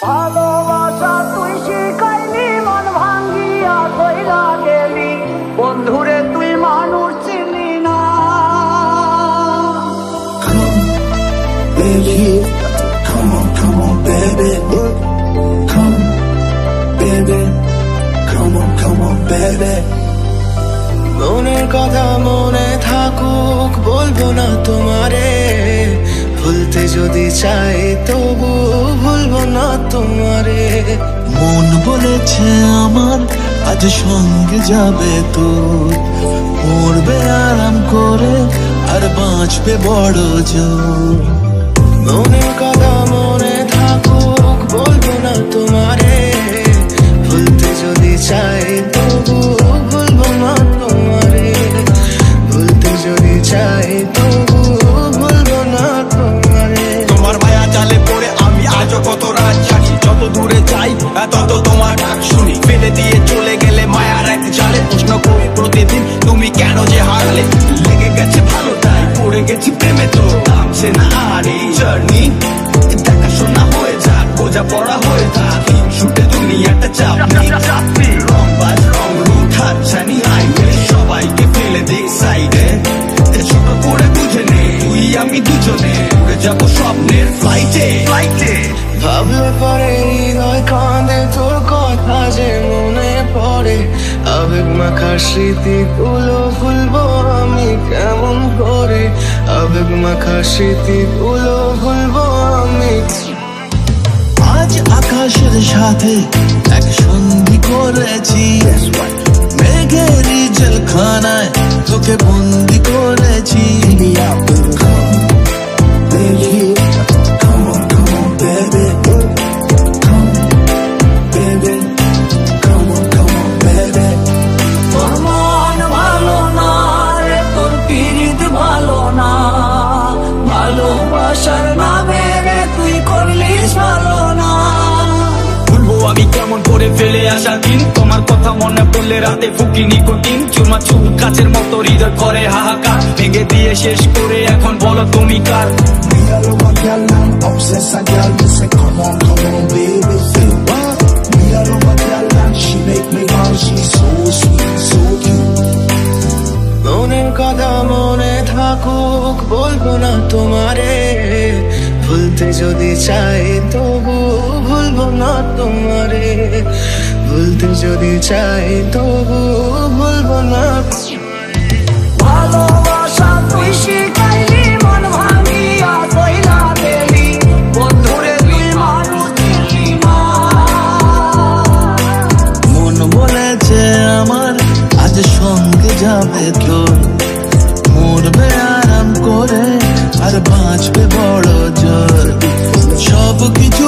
ভালোবাসা তুই শিখাইলি, মন ভাঙ্গিয়া কইরা গেলি, বন্ধুরে তুই মানুষ ছিলি না। Baby, come on, baby. Come, baby. Come on, baby. মনের কথা মনে থাকুক, বলবো না তোমারে। ভুলতে যদি চাই তবু ভুলবো না তোমারে। মন বলেছে আমার আজ সঙ্গে যাবে তোর, পড়বে আরাম করে আর বাঁচবে বড় জোর। মনের কথা মনে থাকুক, বলবো না তোমারে। ভুলতে যদি চাই তবু ভুলবো না তোমারে। ভুলতে যদি চাই তবু ভুলবো না তোমারে। তোমার মায়া জালে পড়ে আমি আজও কত রাত জাগি, যত দূরে যাই তত তোমার ডাক শুনি। ফেলে দিয়ে চলে গেলে মায়ার এক জালে প্রশ্ন করি প্রতিদিন, তুমি কেন যে হারলে? লেগে গেছে ভালো তাই পড়ে গেছি প্রেমে, তো থামছে না আর এই জার্নি। দেখাশোনা হয়ে যাক, বোঝা পড়া হয়ে থাক, শুটে দুনিয়াটা চাপনি। রং বাজ রং রুট হাতছানি হাইওয়ে, সবাইকে ফেলে দিক সাইডে। ছোট করে বুঝে নে তুই আমি দুজনে উড়ে যাবো স্বপ্নের ফ্লাইটে। ভাবলে পরে হৃদয় কাঁদে, তোর কথা যে মনে পড়ে। আবেগ মাখা স্মৃতিগুলো ভুলবো আমি কেমন করে। আবেগ মাখা স্মৃতিগুলো ভুলবো আমি। আজ আকাশের সাথে এক সন্ধি করেছি, মেঘেরই জেলখানায় তোকে বন্দি করেছি। তোর মন ভালো না রে, তোর পিরিত ভালো না, ভালোবাসার নামে রে তুই করলিস ভালো না। ভুলবো আমি কেমন করে ফেলে আসা দিন, তোমার কথা মনে পড়লে রাতে ফুকি নিকোটিন। চুমা চুপ কাছের মতো হৃদয় করে হাহাকার, ভেঙে দিয়ে শেষ করে এখন বলো তুমি কার? মনের কথা মনে থাকুক, বলবো না তোমারে। ভুলতে যদি চাই তবু ভুলবো না তোমারে। ভুলতে যদি চাই তবু ভুলবো না। ভালোবাসা তুই শিখাইলি, মন ভাঙিয়া কইরা গেলি, বন্ধুরে তুই মানুষ ছিলি না। মন বলেছে আমার আজ সঙ্গে যাবে তোর, মরবে আরাম করে আর বাঁচবে বড় জোর। সব কিছু